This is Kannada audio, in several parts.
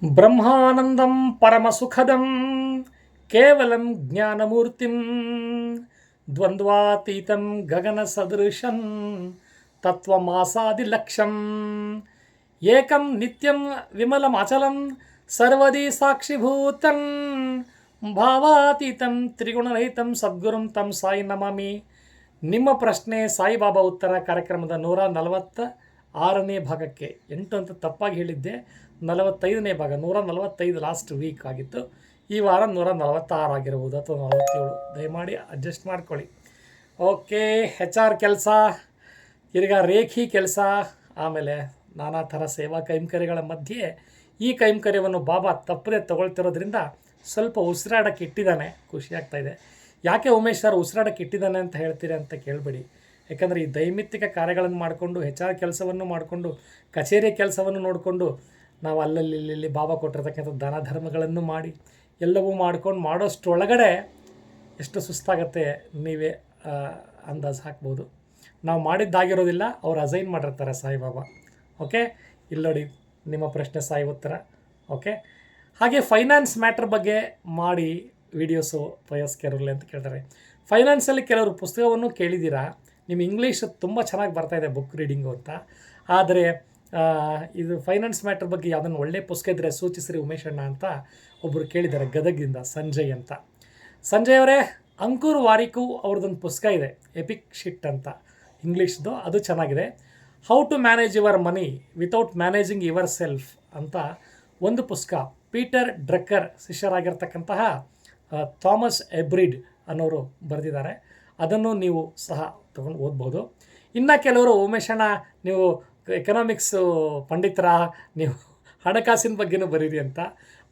ಬ್ರಹ್ಮಾನಂದಂ ಪರಮಸುಖದಂ ಕೇವಲಂ ಜ್ಞಾನಮೂರ್ತಿಂ ದ್ವಂದ್ವಾತೀತಂ ಗಗನ ಸದೃಶಂ ತತ್ವಮಾಸಾದಿಲಕ್ಷ್ಯಂ ಏಕಂ ನಿತ್ಯಂ ವಿಮಲಂ ಅಚಲಂ ಸರ್ವದಿ ಸಾಕ್ಷಿಭೂತಂ ಭಾವಾತೀತಂ ತ್ರಿಗುಣರಹಿತಂ ಸದ್ಗುರುಂ ತಂ ಸಾಯಿ ನಮಾಮಿ. ನಿಮ್ಮ ಪ್ರಶ್ನೆ ಸಾಯಿಬಾಬಾ ಉತ್ತರ ಕಾರ್ಯಕ್ರಮದ 146ನೇ ಭಾಗಕ್ಕೆ 8 ಅಂತ ತಪ್ಪಾಗಿ ಹೇಳಿದ್ದೆ. 45ನೇ ಭಾಗ 145 ಲಾಸ್ಟ್ ವೀಕ್ ಆಗಿತ್ತು. ಈ ವಾರ 146 ಆಗಿರ್ಬೋದು ಅಥವಾ 47. ದಯಮಾಡಿ ಅಡ್ಜಸ್ಟ್ ಮಾಡ್ಕೊಳ್ಳಿ. ಓಕೆ, HR ಕೆಲಸ, ಈಗ ರೇಖಿ ಕೆಲಸ, ಆಮೇಲೆ ನಾನಾ ಥರ ಸೇವಾ ಕೈಂಕರ್ಯಗಳ ಮಧ್ಯೆ ಈ ಕೈಂಕರ್ಯವನ್ನು ಬಾಬಾ ತಪ್ಪದೆ ತಗೊಳ್ತಿರೋದ್ರಿಂದ ಸ್ವಲ್ಪ ಉಸಿರಾಡಕ್ಕೆ ಇಟ್ಟಿದ್ದಾನೆ. ಖುಷಿ ಆಗ್ತಾಯಿದೆ. ಯಾಕೆ ಉಮೇಶ್ ಸರ್ ಉಸಿರಾಡಕ್ಕೆ ಇಟ್ಟಿದ್ದಾನೆ ಅಂತ ಹೇಳ್ತೀರಿ ಅಂತ ಕೇಳಬೇಡಿ. ಯಾಕಂದರೆ ಈ ದೈಮಿತ್ತಿಕ ಕಾರ್ಯಗಳನ್ನು ಮಾಡಿಕೊಂಡು HR ಕೆಲಸವನ್ನು ಮಾಡಿಕೊಂಡು ಕಚೇರಿ ಕೆಲಸವನ್ನು ನೋಡಿಕೊಂಡು ನಾವು ಅಲ್ಲಲ್ಲಿ ಬಾಬಾ ಕೊಟ್ಟಿರ್ತಕ್ಕಂಥ ದಾನ ಧರ್ಮಗಳನ್ನು ಮಾಡಿ ಎಲ್ಲವೂ ಮಾಡ್ಕೊಂಡು ಮಾಡೋಷ್ಟರೊಳಗಡೆ ಎಷ್ಟು ಸುಸ್ತಾಗತ್ತೆ ನೀವೇ ಅಂದಾಜು ಹಾಕ್ಬೋದು. ನಾವು ಮಾಡಿದ್ದಾಗಿರೋದಿಲ್ಲ, ಅವ್ರು ಅಸೈನ್ ಮಾಡಿರ್ತಾರೆ ಸಾಯಿಬಾಬಾ. ಓಕೆ, ಇಲ್ಲಿ ನೋಡಿ ನಿಮ್ಮ ಪ್ರಶ್ನೆ ಸಾಯಿ ಉತ್ತರ. ಓಕೆ, ಹಾಗೆ ಫೈನಾನ್ಸ್ ಮ್ಯಾಟ್ರ್ ಬಗ್ಗೆ ಮಾಡಿ ವೀಡಿಯೋಸು ವಯಸ್ಕರಲ್ಲಿ ಅಂತ ಕೇಳ್ತಾರೆ. ಫೈನಾನ್ಸಲ್ಲಿ ಕೆಲವರು ಪುಸ್ತಕವನ್ನು ಕೇಳಿದ್ದೀರಾ. ನಿಮ್ಮ ಇಂಗ್ಲೀಷ್ ತುಂಬ ಚೆನ್ನಾಗಿ ಬರ್ತಾಯಿದೆ ಬುಕ್ ರೀಡಿಂಗು ಅಂತ. ಆದರೆ ಇದು ಫೈನಾನ್ಸ್ ಮ್ಯಾಟ್ರ್ ಬಗ್ಗೆ ಯಾವುದನ್ನು ಒಳ್ಳೆಯ ಪುಸ್ತಕ ಇದ್ದರೆ ಸೂಚಿಸ್ರಿ ಉಮೇಶ್ ಅಣ್ಣ ಅಂತ ಒಬ್ಬರು ಕೇಳಿದ್ದಾರೆ ಗದಗಿಂದ, ಸಂಜಯ್ ಅಂತ. ಸಂಜಯ್ ಅವರೇ, ಅಂಕುರ್ ವಾರಿಕು ಅವ್ರದ್ದೊಂದು ಪುಸ್ತಕ ಇದೆ, ಎಪಿಕ್ ಶಿಟ್ ಅಂತ, ಇಂಗ್ಲೀಷ್ದು. ಅದು ಚೆನ್ನಾಗಿದೆ. How to manage your money without managing yourself ಅಂತ ಒಂದು ಪುಸ್ತಕ. ಪೀಟರ್ ಡ್ರಕ್ಕರ್ ಶಿಷ್ಯರಾಗಿರ್ತಕ್ಕಂತಹ ಥಾಮಸ್ ಎಬ್ರಿಡ್ ಅನ್ನೋರು ಬರೆದಿದ್ದಾರೆ. ಅದನ್ನು ನೀವು ಸಹ ತೊಗೊಂಡು ಓದ್ಬೋದು. ಇನ್ನು ಕೆಲವರು ಉಮೇಶಣ್ಣ ನೀವು ಎಕನಾಮಿಕ್ಸು ಪಂಡಿತರ, ನೀವು ಹಣಕಾಸಿನ ಬಗ್ಗೆನೂ ಬರೀರಿ ಅಂತ.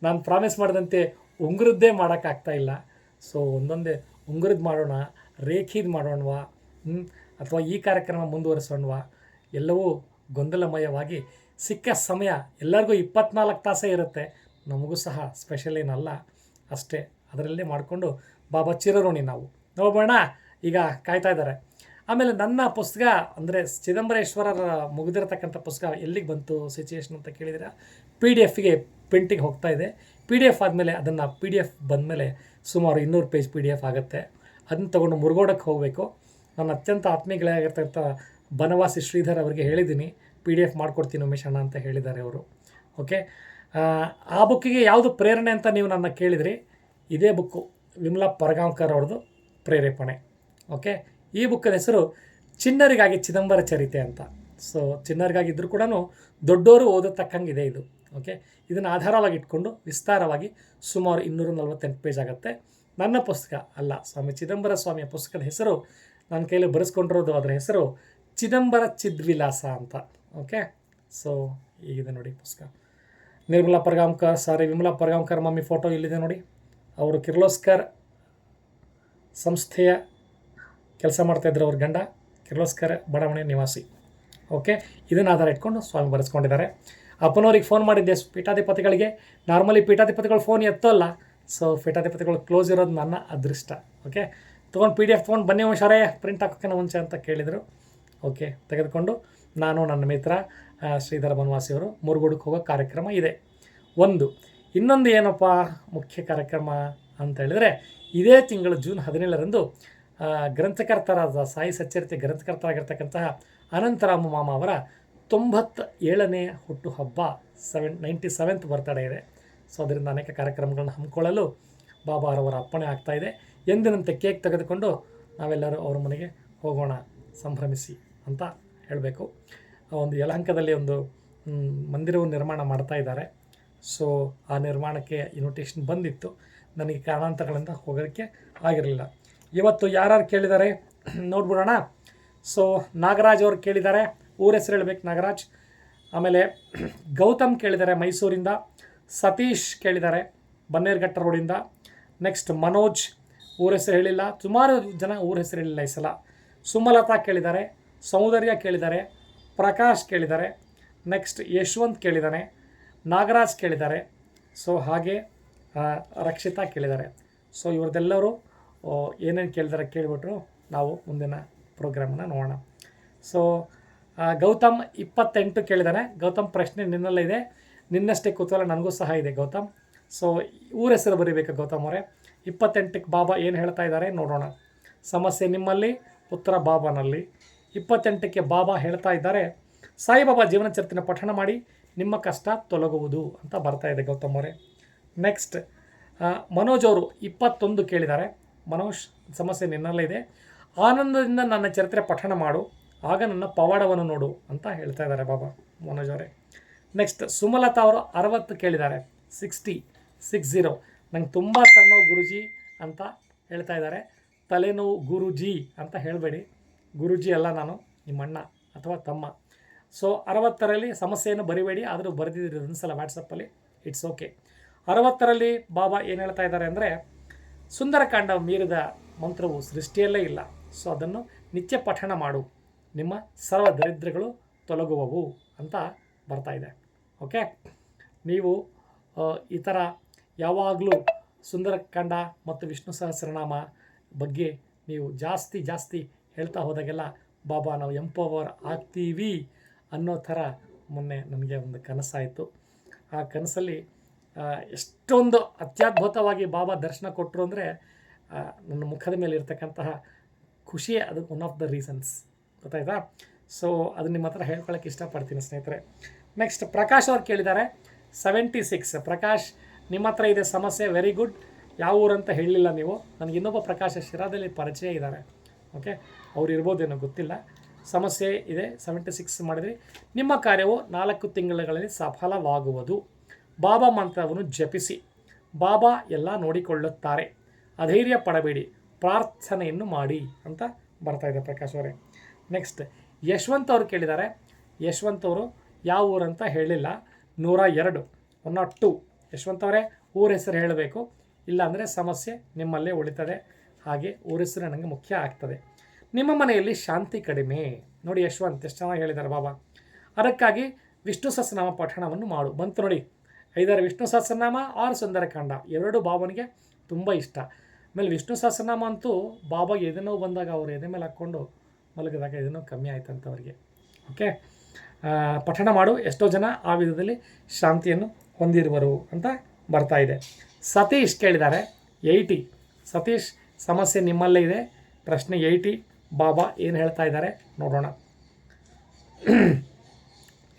ನಾನು ಪ್ರಾಮಿಸ್ ಮಾಡಿದಂತೆ ಉಂಗುರದ್ದೇ ಮಾಡೋಕ್ಕಾಗ್ತಾಯಿಲ್ಲ. ಸೊ ಒಂದೊಂದೇ ಉಂಗುರದ್ದು ಮಾಡೋಣ, ರೇಖಿದು ಮಾಡೋಣವಾ, ಅಥವಾ ಈ ಕಾರ್ಯಕ್ರಮ ಮುಂದುವರಿಸೋಣವಾ, ಎಲ್ಲವೂ ಗೊಂದಲಮಯವಾಗಿ ಸಿಕ್ಕ ಸಮಯ ಎಲ್ಲರಿಗೂ 24 ತಾಸೇ ಇರುತ್ತೆ. ನಮಗೂ ಸಹ ಸ್ಪೆಷಲ್ ಏನಲ್ಲ, ಅಷ್ಟೇ. ಅದರಲ್ಲೇ ಮಾಡಿಕೊಂಡು ಬಾಬಾ ಚಿರಋಣಿ ನಾವು. ನೋಡೋಣ, ಈಗ ಕಾಯ್ತಾ ಇದ್ದಾರೆ. ಆಮೇಲೆ ನನ್ನ ಪುಸ್ತಕ ಅಂದರೆ ಚಿದಂಬರೇಶ್ವರರ ಮುಗಿದಿರತಕ್ಕಂಥ ಪುಸ್ತಕ ಎಲ್ಲಿಗೆ ಬಂತು ಸಿಚುಯೇಷನ್ ಅಂತ ಕೇಳಿದರೆ, PDF ಪ್ರಿಂಟಿಗೆ ಹೋಗ್ತಾ ಇದೆ. PDF ಆದಮೇಲೆ ಅದನ್ನು PDF ಬಂದಮೇಲೆ ಸುಮಾರು 200 ಪೇಜ್ PDF ಆಗುತ್ತೆ. ಅದನ್ನು ತೊಗೊಂಡು ಮುರುಗೋಡಕ್ಕೆ ಹೋಗಬೇಕು. ನನ್ನ ಅತ್ಯಂತ ಆತ್ಮೀಯಗಳಾಗಿರ್ತಕ್ಕಂಥ ಬನವಾಸಿ ಶ್ರೀಧರ್ ಅವರಿಗೆ ಹೇಳಿದ್ದೀನಿ, PDF ಮಾಡಿಕೊಡ್ತೀನಿ ಉಮೇಶ್ ಅಣ್ಣ ಅಂತ ಹೇಳಿದ್ದಾರೆ ಅವರು. ಓಕೆ, ಆ ಬುಕ್ಕಿಗೆ ಯಾವುದು ಪ್ರೇರಣೆ ಅಂತ ನೀವು ನನ್ನ ಕೇಳಿದ್ರಿ. ಇದೇ ಬುಕ್ಕು ವಿಮಲಾ ಪರಗಾಂವ್ಕರ್ ಅವ್ರದ್ದು ಪ್ರೇರೇಪಣೆ. ಓಕೆ, ಈ ಬುಕ್ಕಿನ ಹೆಸರು ಚಿನ್ನರಿಗಾಗಿ ಚಿದಂಬರ ಚರಿತೆ ಅಂತ. ಸೊ ಚಿನ್ನರಿಗಾಗಿದ್ದರೂ ಕೂಡ ದೊಡ್ಡವರು ಓದತಕ್ಕಂಗಿದೆ ಇದು. ಓಕೆ, ಇದನ್ನು ಆಧಾರವಾಗಿ ಇಟ್ಕೊಂಡು ವಿಸ್ತಾರವಾಗಿ ಸುಮಾರು 248 ಪೇಜ್ ಆಗುತ್ತೆ. ನನ್ನ ಪುಸ್ತಕ ಅಲ್ಲ, ಸ್ವಾಮಿ ಚಿದಂಬರ ಸ್ವಾಮಿಯ ಪುಸ್ತಕದ ಹೆಸರು ನನ್ನ ಕೈಯಲ್ಲಿ ಬರೆಸ್ಕೊಂಡಿರೋದು. ಅದರ ಹೆಸರು ಚಿದಂಬರ ಚಿದ್ವಿಲಾಸ ಅಂತ. ಓಕೆ, ಸೊ ಈಗಿದೆ ನೋಡಿ ಪುಸ್ತಕ. ವಿಮಲಾ ಪರಗಾಂವ್ಕರ್ ಮಮ್ಮಿ ಫೋಟೋ ಇಲ್ಲಿದೆ ನೋಡಿ. ಅವರು ಕಿರ್ಲೋಸ್ಕರ್ ಸಂಸ್ಥೆಯ ಕೆಲಸ ಮಾಡ್ತಾಯಿದ್ರು. ಅವ್ರ ಗಂಡ ಕಿರ್ಲೋಸ್ಕರ್ ಬಡಾವಣೆ ನಿವಾಸಿ. ಓಕೆ, ಇದನ್ನು ಆಧಾರ ಇಟ್ಕೊಂಡು ಸ್ವಾಮಿ ಬರೆಸ್ಕೊಂಡಿದ್ದಾರೆ. ಅಪ್ಪನವ್ರಿಗೆ ಫೋನ್ ಮಾಡಿದ್ದೆ ಪೀಠಾಧಿಪತಿಗಳಿಗೆ. ನಾರ್ಮಲಿ ಪೀಠಾಧಿಪತಿಗಳು ಫೋನ್ ಎತ್ತೋಲ್ಲ. ಸೊ ಪೀಠಾಧಿಪತಿಗಳು ಕ್ಲೋಸ್ ಇರೋದು ನನ್ನ ಅದೃಷ್ಟ. ಓಕೆ, ತೊಗೊಂಡು PDF ತೊಗೊಂಡು ಬನ್ನಿ ಹುಷಾರೇ ಪ್ರಿಂಟ್ ಹಾಕೋಕ್ಕಿಂತ ಮುಂಚೆ ಅಂತ ಕೇಳಿದರು. ಓಕೆ, ತೆಗೆದುಕೊಂಡು ನಾನು ನನ್ನ ಮಿತ್ರ ಶ್ರೀಧರ ಬನವಾಸಿಯವರು ಮುರುಗೋಡಕ್ಕೆ ಹೋಗೋ ಕಾರ್ಯಕ್ರಮ ಇದೆ. ಇನ್ನೊಂದು ಏನಪ್ಪ ಮುಖ್ಯ ಕಾರ್ಯಕ್ರಮ ಅಂತ ಹೇಳಿದರೆ, ಇದೇ ತಿಂಗಳು ಜೂನ್ 17ರಂದು ಗ್ರಂಥಕರ್ತರಾದ ಸಾಯಿ ಸಚ್ಚರಿತೆ ಗ್ರಂಥಕರ್ತರಾಗಿರ್ತಕ್ಕಂತಹ ಅನಂತರಾಮ ಮಾಮ ಅವರ 97ನೇ ಹುಟ್ಟುಹಬ್ಬ, 97th ಬರ್ತಡೇ ಇದೆ. ಸೊ ಅದರಿಂದ ಅನೇಕ ಕಾರ್ಯಕ್ರಮಗಳನ್ನು ಹಮ್ಮಿಕೊಳ್ಳಲು ಬಾಬಾರವರ ಅಪ್ಪಣೆ ಆಗ್ತಾಯಿದೆ. ಎಂದಿನಂತೆ ಕೇಕ್ ತೆಗೆದುಕೊಂಡು ನಾವೆಲ್ಲರೂ ಅವ್ರ ಮನೆಗೆ ಹೋಗೋಣ, ಸಂಭ್ರಮಿಸಿ ಅಂತ ಹೇಳಬೇಕು. ಒಂದು ಯಲಹಂಕದಲ್ಲಿ ಒಂದು ಮಂದಿರವನ್ನು ನಿರ್ಮಾಣ ಮಾಡ್ತಾ ಇದ್ದಾರೆ. ಸೊ ಆ ನಿರ್ಮಾಣಕ್ಕೆ ಇನ್ವಿಟೇಷನ್ ಬಂದಿತ್ತು. ನನಗೆ ಕಾರಣಾಂತರಗಳಿಂದ ಹೋಗೋಕ್ಕೆ ಆಗಿರಲಿಲ್ಲ. ಇವತ್ತು ಯಾರು ಕೇಳಿದ್ದಾರೆ ನೋಡ್ಬಿಡೋಣ. ಸೊ ನಾಗರಾಜ್ ಅವರು ಕೇಳಿದ್ದಾರೆ, ಊರ ಹೆಸರು ಹೇಳಬೇಕು ನಾಗರಾಜ್. ಆಮೇಲೆ ಗೌತಮ್ ಕೇಳಿದ್ದಾರೆ ಮೈಸೂರಿಂದ. ಸತೀಶ್ ಕೇಳಿದ್ದಾರೆ ಬನ್ನೇರುಘಟ್ಟ ರೋಡಿಂದ. ನೆಕ್ಸ್ಟ್ ಮನೋಜ್, ಊರ ಹೆಸರು ಹೇಳಿಲ್ಲ. ಸುಮಾರು ಜನ ಊರ ಹೆಸರು ಹೇಳಿಲ್ಲ ಈ ಸಲ. ಸುಮಲತಾ ಕೇಳಿದ್ದಾರೆ, ಸೌಂದರ್ಯ ಕೇಳಿದ್ದಾರೆ, ಪ್ರಕಾಶ್ ಕೇಳಿದ್ದಾರೆ, ನೆಕ್ಸ್ಟ್ ಯಶವಂತ್ ಕೇಳಿದ್ದಾನೆ, ನಾಗರಾಜ್ ಕೇಳಿದ್ದಾರೆ. ಸೊ ಹಾಗೆ ರಕ್ಷಿತಾ ಕೇಳಿದ್ದಾರೆ. ಸೊ ಇವ್ರದ್ದೆಲ್ಲರೂ ಏನೇನು ಕೇಳಿದ್ದಾರೆ ಕೇಳಿಬಿಟ್ರು ನಾವು ಮುಂದಿನ ಪ್ರೋಗ್ರಾಮನ್ನು ನೋಡೋಣ. ಸೊ ಗೌತಮ್ 28 ಕೇಳಿದ್ದಾನೆ. ಗೌತಮ್ ಪ್ರಶ್ನೆ ನಿನ್ನಲ್ಲೇ ಇದೆ. ನಿನ್ನಷ್ಟೇ ಕುತೂಹಲ ನನಗೂ ಸಹ ಇದೆ ಗೌತಮ್. ಸೊ ಊರ ಹೆಸರು ಬರೀಬೇಕು ಗೌತಮ್ ಅವರೇ. 28ಕ್ಕೆ ಬಾಬಾ ಏನು ಹೇಳ್ತಾ ಇದ್ದಾರೆ ನೋಡೋಣ. ಸಮಸ್ಯೆ ನಿಮ್ಮಲ್ಲಿ, ಉತ್ತರ ಬಾಬಾನಲ್ಲಿ. 28ಕ್ಕೆ ಬಾಬಾ ಹೇಳ್ತಾ ಇದ್ದಾರೆ, ಸಾಯಿಬಾಬಾ ಜೀವನ ಚರಿತ್ರೆನ ಪಠಣ ಮಾಡಿ, ನಿಮ್ಮ ಕಷ್ಟ ತೊಲಗುವುದು ಅಂತ ಬರ್ತಾ ಇದೆ ಗೌತಮ್ ಅವರೇ. ನೆಕ್ಸ್ಟ್ ಮನೋಜ್ ಅವರು 21 ಕೇಳಿದ್ದಾರೆ. ಮನೋಜ್, ಸಮಸ್ಯೆ ನಿನ್ನಲ್ಲೇ ಇದೆ, ಆನಂದದಿಂದ ನನ್ನ ಚರಿತ್ರೆ ಪಠಣ ಮಾಡು, ಆಗ ನನ್ನ ಪವಾಡವನ್ನು ನೋಡು ಅಂತ ಹೇಳ್ತಾ ಇದ್ದಾರೆ ಬಾಬಾ ಮನೋಜ್ ಅವರೇ. ನೆಕ್ಸ್ಟ್ ಸುಮಲತಾ ಅವರು 60 ಕೇಳಿದ್ದಾರೆ. 60 ನಂಗೆ ತುಂಬ ತಲೆನೋವು ಗುರುಜಿ ಅಂತ ಹೇಳ್ತಾ ಇದ್ದಾರೆ. ತಲೆನೋವು ಗುರುಜಿ ಅಂತ ಹೇಳಬೇಡಿ, ಗುರುಜಿ ಅಲ್ಲ ನಾನು, ನಿಮ್ಮ ಅಣ್ಣ ಅಥವಾ ತಮ್ಮ. ಸೊ 60ರಲ್ಲಿ ಸಮಸ್ಯೆಯನ್ನು ಬರಿಬೇಡಿ, ಆದರೂ ಬರೆದಿದ್ದೀರಿ ಒಂದ್ಸಲ ವಾಟ್ಸಪ್ಪಲ್ಲಿ, ಇಟ್ಸ್ ಓಕೆ. 60ರಲ್ಲಿ ಬಾಬಾ ಏನು ಹೇಳ್ತಾ ಇದ್ದಾರೆ ಅಂದರೆ, ಸುಂದರಕಾಂಡ ಮೀರಿದ ಮಂತ್ರವು ಸೃಷ್ಟಿಯಲ್ಲೇ ಇಲ್ಲ, ಸೊ ಅದನ್ನು ನಿತ್ಯ ಪಠಣ ಮಾಡು, ನಿಮ್ಮ ಸರ್ವ ದರಿದ್ರಗಳು ತೊಲಗುವವು ಅಂತ ಬರ್ತಾ ಇದೆ. ಓಕೆ, ನೀವು ಈ ಥರ ಯಾವಾಗಲೂ ಸುಂದರಕಾಂಡ ಮತ್ತು ವಿಷ್ಣು ಸಹಸ್ರನಾಮ ಬಗ್ಗೆ ನೀವು ಜಾಸ್ತಿ ಹೇಳ್ತಾ ಹೋದಾಗೆಲ್ಲ ಬಾಬಾ ನಾವು ಎಂಪವರ್ ಆಗ್ತೀವಿ ಅನ್ನೋ ಥರ ಮೊನ್ನೆ ನನಗೆ ಒಂದು ಕನಸಾಯಿತು. ಆ ಕನಸಲ್ಲಿ ಎಷ್ಟೊಂದು ಅತ್ಯದ್ಭುತವಾಗಿ ಬಾಬಾ ದರ್ಶನ ಕೊಟ್ಟರು ಅಂದರೆ ನನ್ನ ಮುಖದ ಮೇಲೆ ಇರ್ತಕ್ಕಂತಹ ಖುಷಿಯೇ ಅದು ಒನ್ ಆಫ್ ದ ರೀಸನ್ಸ್, ಗೊತ್ತಾಯ್ತಾ? ಸೊ ಅದು ನಿಮ್ಮ ಹತ್ರ ಹೇಳ್ಕೊಳ್ಳೋಕ್ಕೆ ಇಷ್ಟಪಡ್ತೀನಿ ಸ್ನೇಹಿತರೆ. ನೆಕ್ಸ್ಟ್ ಪ್ರಕಾಶ್ ಅವ್ರು ಕೇಳಿದ್ದಾರೆ 76. ಪ್ರಕಾಶ್, ನಿಮ್ಮ ಹತ್ರ ಇದೆ ಸಮಸ್ಯೆ, ವೆರಿ ಗುಡ್. ಯಾವ ಊರಂತ ಹೇಳಲಿಲ್ಲ ನೀವು. ನನಗೆ ಇನ್ನೊಬ್ಬ ಪ್ರಕಾಶ ಶಿರಾದಲ್ಲಿ ಪರಿಚಯ ಇದ್ದಾರೆ, ಓಕೆ, ಅವ್ರು ಇರ್ಬೋದೇನೋ ಗೊತ್ತಿಲ್ಲ. ಸಮಸ್ಯೆ ಇದೆ, 76 ಮಾಡಿದ್ರಿ. ನಿಮ್ಮ ಕಾರ್ಯವು 4 ತಿಂಗಳುಗಳಲ್ಲಿ ಸಫಲವಾಗುವುದು. ಬಾಬಾ ಮಂತ್ರವನ್ನು ಜಪಿಸಿ, ಬಾಬಾ ಎಲ್ಲ ನೋಡಿಕೊಳ್ಳುತ್ತಾರೆ, ಅಧೈರ್ಯ ಪಡಬೇಡಿ, ಪ್ರಾರ್ಥನೆಯನ್ನು ಮಾಡಿ ಅಂತ ಬರ್ತಾ ಇದೆ ಪ್ರಕಾಶ್ ಅವರೇ. ನೆಕ್ಸ್ಟ್ ಯಶವಂತ್ ಅವರು ಕೇಳಿದ್ದಾರೆ. ಯಶವಂತ್ ಅವರು ಯಾವ ಊರಂತ ಹೇಳಿಲ್ಲ. 102 102. ಯಶವಂತ್ ಅವರೇ ಊರ ಹೆಸರು ಹೇಳಬೇಕು, ಇಲ್ಲಾಂದರೆ ಸಮಸ್ಯೆ ನಿಮ್ಮಲ್ಲೇ ಉಳಿತದೆ. ಹಾಗೆ ಊರ ಹೆಸರು ನನಗೆ ಮುಖ್ಯ ಆಗ್ತದೆ. ನಿಮ್ಮ ಮನೆಯಲ್ಲಿ ಶಾಂತಿ ಕಡಿಮೆ. ನೋಡಿ ಯಶವಂತ್ ಎಷ್ಟು ಚೆನ್ನಾಗಿ ಹೇಳಿದ್ದಾರೆ ಬಾಬಾ. ಅದಕ್ಕಾಗಿ ವಿಷ್ಣು ಸಹಸ್ರನಾಮ ಪಠಣವನ್ನು ಮಾಡು. ಬಂತು ನೋಡಿ, 5 ವಿಷ್ಣು ಸಹಸ್ರನಾಮ 6 ಸುಂದರಕಾಂಡ, 2 ಬಾಬನಿಗೆ ತುಂಬ ಇಷ್ಟ. ಆಮೇಲೆ ವಿಷ್ಣು ಸಹಸ್ರನಾಮ ಅಂತೂ ಬಾಬಾ ಎದೆನೋ ಬಂದಾಗ ಅವರು ಎದೆ ಮೇಲೆ ಹಾಕ್ಕೊಂಡು ಮಲಗಿದಾಗ ಎದೆನೋ ಕಮ್ಮಿ ಆಯ್ತಂತ ಅವರಿಗೆ. ಓಕೆ, ಪಠಣ ಮಾಡು, ಎಷ್ಟೋ ಜನ ಆ ವಿಧದಲ್ಲಿ ಶಾಂತಿಯನ್ನು ಹೊಂದಿರುವರು ಅಂತ ಬರ್ತಾ ಇದೆ. ಸತೀಶ್ ಕೇಳಿದ್ದಾರೆ 80. ಸತೀಶ್, ಸಮಸ್ಯೆ ನಿಮ್ಮಲ್ಲೇ ಇದೆ, ಪ್ರಶ್ನೆ 80. ಬಾಬಾ ಏನು ಹೇಳ್ತಾ ಇದ್ದಾರೆ ನೋಡೋಣ.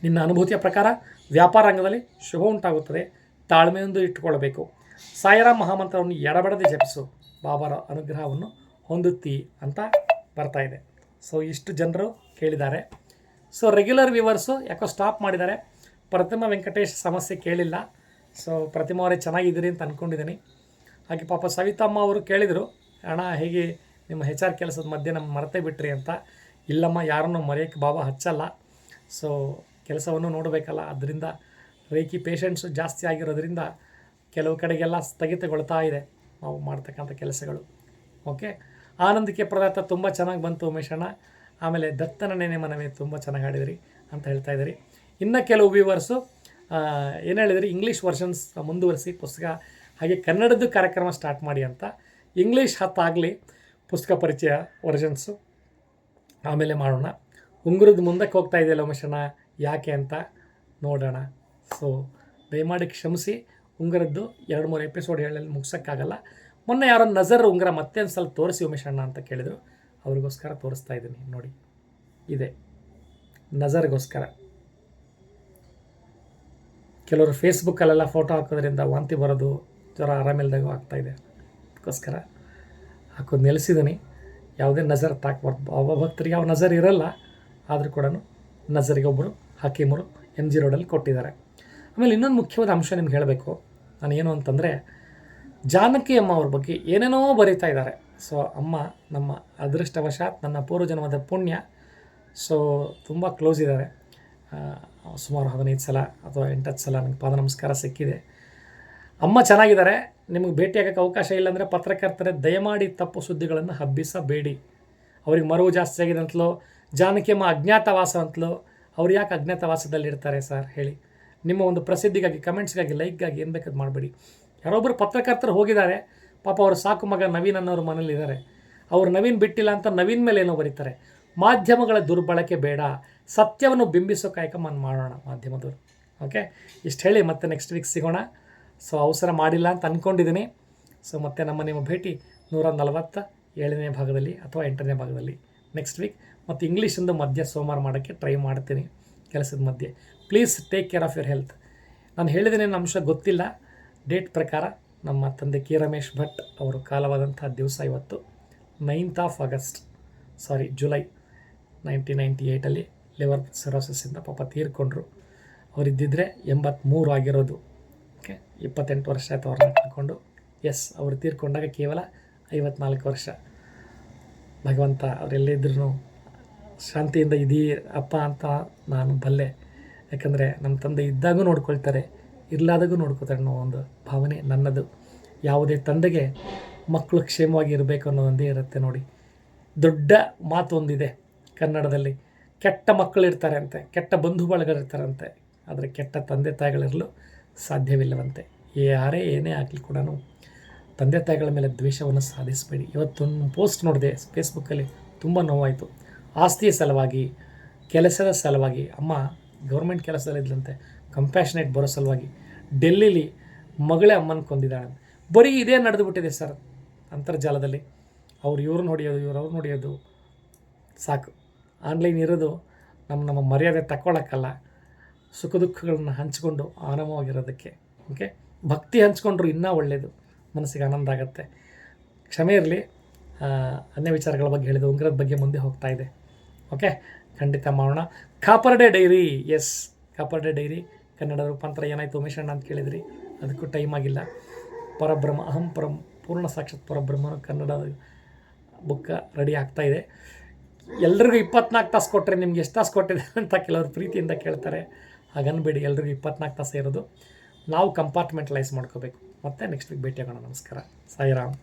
ನಿನ್ನ ಅನುಭೂತಿಯ ಪ್ರಕಾರ ವ್ಯಾಪಾರ ರಂಗದಲ್ಲಿ ಶುಭ ಉಂಟಾಗುತ್ತದೆ, ತಾಳ್ಮೆಯೊಂದು ಇಟ್ಟುಕೊಳ್ಳಬೇಕು. ಸಾಯಿರಾಮ್ ಮಹಾಮಂತ್ರವನ್ನು ಎಡಬಡದೆ ಜಪಿಸು, ಬಾಬಾರ ಅನುಗ್ರಹವನ್ನು ಹೊಂದುತ್ತಿ ಅಂತ ಬರ್ತಾ ಇದೆ. ಸೊ ಇಷ್ಟು ಜನರು ಕೇಳಿದ್ದಾರೆ. ಸೊ ರೆಗ್ಯುಲರ್ ವ್ಯೂವರ್ಸು ಯಾಕೋ ಸ್ಟಾಪ್ ಮಾಡಿದ್ದಾರೆ. ಪ್ರತಿಮಾ ವೆಂಕಟೇಶ್ ಸಮಸ್ಯೆ ಕೇಳಿಲ್ಲ. ಸೊ ಪ್ರತಿಮಾ ಅವರೇ ಚೆನ್ನಾಗಿದ್ದೀರಿ ಅಂತ ಅಂದ್ಕೊಂಡಿದ್ದೀನಿ. ಹಾಗೆ ಪಾಪ ಸವಿತಮ್ಮ ಅವರು ಕೇಳಿದರು, ಅಣ್ಣ ಹೇಗೆ ನಿಮ್ಮ HR ಕೆಲಸದ ಮಧ್ಯೆ ನಮ್ಮ ಮರೆತೇ ಬಿಟ್ರಿ ಅಂತ. ಇಲ್ಲಮ್ಮ, ಯಾರನ್ನೂ ಮರೆಯೋಕ್ಕೆ ಬಾಬಾ ಹಚ್ಚಲ್ಲ. ಸೊ ಕೆಲಸವನ್ನು ನೋಡಬೇಕಲ್ಲ, ಅದರಿಂದ ರೇಖಿ ಪೇಷಂಟ್ಸು ಜಾಸ್ತಿ ಆಗಿರೋದ್ರಿಂದ ಕೆಲವು ಕಡೆಗೆಲ್ಲ ಸ್ಥಗಿತಗೊಳ್ತಾ ಇದೆ ನಾವು ಮಾಡ್ತಕ್ಕಂಥ ಕೆಲಸಗಳು. ಓಕೆ, ಆನಂದಕ್ಕೆ ಪದಾರ್ಥ ತುಂಬ ಚೆನ್ನಾಗಿ ಬಂತು ಉಮೇಶಣ್ಣ. ಆಮೇಲೆ ದತ್ತನ ನೆನೆ ಮನವೇ ತುಂಬ ಚೆನ್ನಾಗಿ ಹಾಡಿದಿರಿ ಅಂತ ಹೇಳ್ತಾ ಇದ್ದೀರಿ. ಇನ್ನು ಕೆಲವು ವ್ಯೂವರ್ಸು ಏನು ಹೇಳಿದ್ರಿ, ಇಂಗ್ಲೀಷ್ ವರ್ಷನ್ಸ್ ಮುಂದುವರಿಸಿ ಪುಸ್ತಕ, ಹಾಗೆ ಕನ್ನಡದ್ದು ಕಾರ್ಯಕ್ರಮ ಸ್ಟಾರ್ಟ್ ಮಾಡಿ ಅಂತ. ಇಂಗ್ಲೀಷ್ 10 ಆಗಲಿ, ಪುಸ್ತಕ ಪರಿಚಯ ವರ್ಷನ್ಸು ಆಮೇಲೆ ಮಾಡೋಣ. ಉಂಗುರದ ಮುಂದಕ್ಕೆ ಹೋಗ್ತಾ ಇದೆಯಲ್ಲ ಉಮೇಶಣ್ಣ, ಯಾಕೆ ಅಂತ ನೋಡೋಣ. ಸೊ ದಯಮಾಡಿ ಕ್ಷಮಿಸಿ, ಉಂಗುರದ್ದು 2-3 ಎಪಿಸೋಡ್ ಹೇಳಲು ಮುಗ್ಸೋಕ್ಕಾಗಲ್ಲ. ಮೊನ್ನೆ ಯಾರೋ ನಜರ್ ಉಂಗುರ ಮತ್ತೆ ಒಂದು ಸಲ ತೋರಿಸಿ ಉಮೇಶಣ್ಣ ಅಂತ ಕೇಳಿದರು, ಅವ್ರಿಗೋಸ್ಕರ ತೋರಿಸ್ತಾ ಇದ್ದೀನಿ ನೋಡಿ. ಇದೆ ನಜರ್ಗೋಸ್ಕರ. ಕೆಲವರು ಫೇಸ್ಬುಕ್ಕಲ್ಲೆಲ್ಲ ಫೋಟೋ ಹಾಕೋದ್ರಿಂದ ವಾಂತಿ ಬರೋದು, ಜ್ವರ ಆರಾಮಿಲ್ದಾಗ ಆಗ್ತಾಯಿದೆ, ಅದಕ್ಕೋಸ್ಕರ ಹಾಕೋದು ನಿಲ್ಲಿಸಿದ್ದೀನಿ. ಯಾವುದೇ ನಜರ್ ತಾಕಬಾರ್ದು. ಭಕ್ತರಿಗೆ ಯಾವ ನಜರ್ ಇರಲ್ಲ, ಆದರೂ ಕೂಡ ನಜರಿಗೆ ಒಬ್ಬರು ಹಕೀಮರು MG ರೋಡಲ್ಲಿ ಕೊಟ್ಟಿದ್ದಾರೆ. ಆಮೇಲೆ ಇನ್ನೊಂದು ಮುಖ್ಯವಾದ ಅಂಶ ನಿಮ್ಗೆ ಹೇಳಬೇಕು ನಾನು, ಏನು ಅಂತಂದರೆ ಜಾನಕಿ ಅಮ್ಮ ಅವ್ರ ಬಗ್ಗೆ ಏನೇನೋ ಬರೀತಾ ಇದ್ದಾರೆ. ಸೊ ಅಮ್ಮ ನಮ್ಮ ಅದೃಷ್ಟವಶಾತ್ ನನ್ನ ಪೂರ್ವಜನ್ಮದ ಪುಣ್ಯ. ಸೊ ತುಂಬ ಕ್ಲೋಸ್ ಇದ್ದಾರೆ. ಸುಮಾರು 15 ಸಲ ಅಥವಾ 8 ಸಲ ನನಗೆ ಪಾದ ನಮಸ್ಕಾರ ಸಿಕ್ಕಿದೆ. ಅಮ್ಮ ಚೆನ್ನಾಗಿದ್ದಾರೆ. ನಿಮಗೆ ಭೇಟಿಯಾಗೋಕ್ಕೆ ಅವಕಾಶ ಇಲ್ಲಾಂದರೆ ಪತ್ರಕರ್ತರೆ ದಯಮಾಡಿ ತಪ್ಪು ಸುದ್ದಿಗಳನ್ನು ಹಬ್ಬಿಸಬೇಡಿ. ಅವ್ರಿಗೆ ಮರವು ಜಾಸ್ತಿ ಆಗಿದೆ ಅಂತಲೋ, ಜಾನಕಿ ಅಮ್ಮ ಅಜ್ಞಾತವಾಸ ಅಂತಲೋ. ಅವ್ರು ಯಾಕೆ ಅಜ್ಞಾತವಾಸದಲ್ಲಿ ಇರ್ತಾರೆ ಸರ್ ಹೇಳಿ? ನಿಮ್ಮ ಒಂದು ಪ್ರಸಿದ್ಧಿಗಾಗಿ, ಕಮೆಂಟ್ಸ್ಗಾಗಿ, ಲೈಕ್ಗಾಗಿ ಏನು ಬೇಕಾದ್ರು ಮಾಡಬೇಡಿ. ಯಾರೊಬ್ಬರು ಪತ್ರಕರ್ತರು ಹೋಗಿದ್ದಾರೆ, ಪಾಪ ಅವರು ಸಾಕು ಮಗ ನವೀನ್ ಅನ್ನೋರು ಮನೇಲಿದ್ದಾರೆ. ಅವ್ರು ನವೀನ್ ಬಿಟ್ಟಿಲ್ಲ ಅಂತ ನವೀನ್ ಮೇಲೆ ಏನೋ ಬರೀತಾರೆ. ಮಾಧ್ಯಮಗಳ ದುರ್ಬಳಕೆ ಬೇಡ, ಸತ್ಯವನ್ನು ಬಿಂಬಿಸೋ ಕಾಯಕ ಮಾಡೋಣ ಮಾಧ್ಯಮದವರು. ಓಕೆ, ಇಷ್ಟು ಹೇಳಿ ಮತ್ತೆ ನೆಕ್ಸ್ಟ್ ವೀಕ್ ಸಿಗೋಣ. ಸೊ ಅವಸರ ಮಾಡಿಲ್ಲ ಅಂತ ಅಂದ್ಕೊಂಡಿದ್ದೀನಿ. ಸೊ ಮತ್ತೆ ನಿಮ್ಮ ಭೇಟಿ 147ನೇ ಭಾಗದಲ್ಲಿ ಅಥವಾ 8ನೇ ಭಾಗದಲ್ಲಿ ನೆಕ್ಸ್ಟ್ ವೀಕ್. ಮತ್ತು ಇಂಗ್ಲೀಷಿಂದು ಮಧ್ಯ ಸೋಮವಾರ ಮಾಡೋಕ್ಕೆ ಟ್ರೈ ಮಾಡ್ತೀನಿ ಕೆಲಸದ ಮಧ್ಯೆ. Please take care of your health. ನಾನು ಹೇಳಿದ್ದೀನಿ ಅಂಶ ಗೊತ್ತಿಲ್ಲ, ಡೇಟ್ ಪ್ರಕಾರ ನಮ್ಮ ತಂದೆ ಕೆ ರಮೇಶ್ ಭಟ್ ಅವರು ಕಾಲವಾದಂಥ ದಿವಸ ಇವತ್ತು 9th of August, July 1998 liver ಸಿರೋಸಿಸಿಂದ ಪಾಪ ತೀರ್ಕೊಂಡ್ರು. ಅವರಿದ್ದಿದ್ರೆ 83 ಆಗಿರೋದು. ಓಕೆ, 28 ವರ್ಷ ಆಯಿತು ಅವ್ರನ್ನ ಕಳ್ಕೊಂಡು. ಎಸ್, ಅವರು ತೀರ್ಕೊಂಡಾಗ ಕೇವಲ 54 ವರ್ಷ. ಭಗವಂತ ಅವರೆಲ್ಲಿದ್ರೂ ಶಾಂತಿಯಿಂದ ಇದೀ ಅಪ್ಪ ಅಂತ ನಾನು ಬಲ್ಲೆ. ಯಾಕಂದರೆ ನಮ್ಮ ತಂದೆ ಇದ್ದಾಗೂ ನೋಡ್ಕೊಳ್ತಾರೆ, ಇರಲಾದಾಗೂ ನೋಡ್ಕೋತಾರೆ ಅನ್ನೋ ಒಂದು ಭಾವನೆ ನನ್ನದು. ಯಾವುದೇ ತಂದೆಗೆ ಮಕ್ಕಳು ಕ್ಷೇಮವಾಗಿ ಇರಬೇಕು ಅನ್ನೋದೊಂದೇ ಇರುತ್ತೆ ನೋಡಿ. ದೊಡ್ಡ ಮಾತು ಒಂದಿದೆ ಕನ್ನಡದಲ್ಲಿ, ಕೆಟ್ಟ ಮಕ್ಕಳಿರ್ತಾರೆ ಅಂತೆ, ಕೆಟ್ಟ ಬಂಧು ಬಳಗರಿರ್ತಾರಂತೆ, ಆದರೆ ಕೆಟ್ಟ ತಂದೆ ತಾಯಿಗಳಿರಲು ಸಾಧ್ಯವಿಲ್ಲವಂತೆ. ಯಾರೇ ಏನೇ ಆಗಲಿ ಕೂಡ ತಂದೆ ತಾಯಿಗಳ ಮೇಲೆ ದ್ವೇಷವನ್ನು ಸಾಧಿಸಬೇಡಿ. ಇವತ್ತೊಂದು ಪೋಸ್ಟ್ ನೋಡಿದೆ ಫೇಸ್ಬುಕ್ಕಲ್ಲಿ, ತುಂಬ ನೋವಾಯಿತು. ಆಸ್ತಿಯ ಸಲುವಾಗಿ, ಕೆಲಸದ ಸಲುವಾಗಿ, ಅಮ್ಮ ಗೌರ್ಮೆಂಟ್ ಕೆಲಸದಲ್ಲಿದ್ದಂತೆ, ಕಂಪ್ಯಾಷನೇಟ್ ಬರೋ ಸಲುವಾಗಿ ಡೆಲ್ಲಿಲಿ ಮಗಳೇ ಅಮ್ಮನ ಕೊಂದಿದ್ದಾಳೆ. ಬರೀ ಇದೇ ನಡೆದುಬಿಟ್ಟಿದೆ ಸರ್ ಅಂತರ್ಜಾಲದಲ್ಲಿ. ಇವ್ರನ್ನ ಹೊಡೆಯೋದು, ಅವ್ರನ್ನ ಹೊಡೆಯೋದು ಸಾಕು. ಆನ್ಲೈನ್ ಇರೋದು ನಮ್ಮ ಮರ್ಯಾದೆ ತಗೊಳ್ಳೋಕ್ಕಲ್ಲ, ಸುಖ ದುಃಖಗಳನ್ನ ಹಂಚ್ಕೊಂಡು ಆರಾಮವಾಗಿರೋದಕ್ಕೆ. ಓಕೆ, ಭಕ್ತಿ ಹಂಚ್ಕೊಂಡ್ರು ಇನ್ನೂ ಒಳ್ಳೆಯದು, ಮನಸ್ಸಿಗೆ ಆನಂದ ಆಗುತ್ತೆ. ಕ್ಷಮೆ ಇರಲಿ. ಅನ್ಯ ವಿಚಾರಗಳ ಬಗ್ಗೆ ಹೇಳಿದ ಉಂಗ್ರದ ಬಗ್ಗೆ ಮುಂದೆ ಹೋಗ್ತಾ ಇದೆ. ಓಕೆ, ಖಂಡಿತ ಮಾಡೋಣ. Copper day diary, yes, copper day diary Kannada ರೂಪಾಂತರ ಏನಾಯಿತು ಉಮೇಶ್ ಅಣ್ಣ ಅಂತ ಕೇಳಿದ್ರಿ, ಅದಕ್ಕೂ ಟೈಮ್ ಆಗಿಲ್ಲ. ಪರಬ್ರಹ್ಮ ಅಹಂ ಪೂರ್ಣ ಸಾಕ್ಷಾತ್ ಪರಬ್ರಹ್ಮನು ಕನ್ನಡ ಬುಕ್ಕ ರೆಡಿ ಆಗ್ತಾಯಿದೆ. ಎಲ್ರಿಗೂ 24 ತಾಸು ಕೊಟ್ಟರೆ ನಿಮ್ಗೆ ಎಷ್ಟು ತಾಸು ಕೊಟ್ಟಿದೆ ಅಂತ ಕೆಲವರು ಪ್ರೀತಿಯಿಂದ ಕೇಳ್ತಾರೆ. ಹಾಗನ್ಬೇಡಿ, ಎಲ್ರಿಗೂ 24 ತಾಸು ಇರೋದು. ನಾವು ಕಂಪಾರ್ಟ್ಮೆಂಟಲೈಸ್ ಮಾಡ್ಕೋಬೇಕು. ಮತ್ತೆ ನೆಕ್ಸ್ಟ್ ವೀಕ್ ಭೇಟಿ ಆಗೋಣ. ನಮಸ್ಕಾರ, ಸಾಯಿರಾಮ್.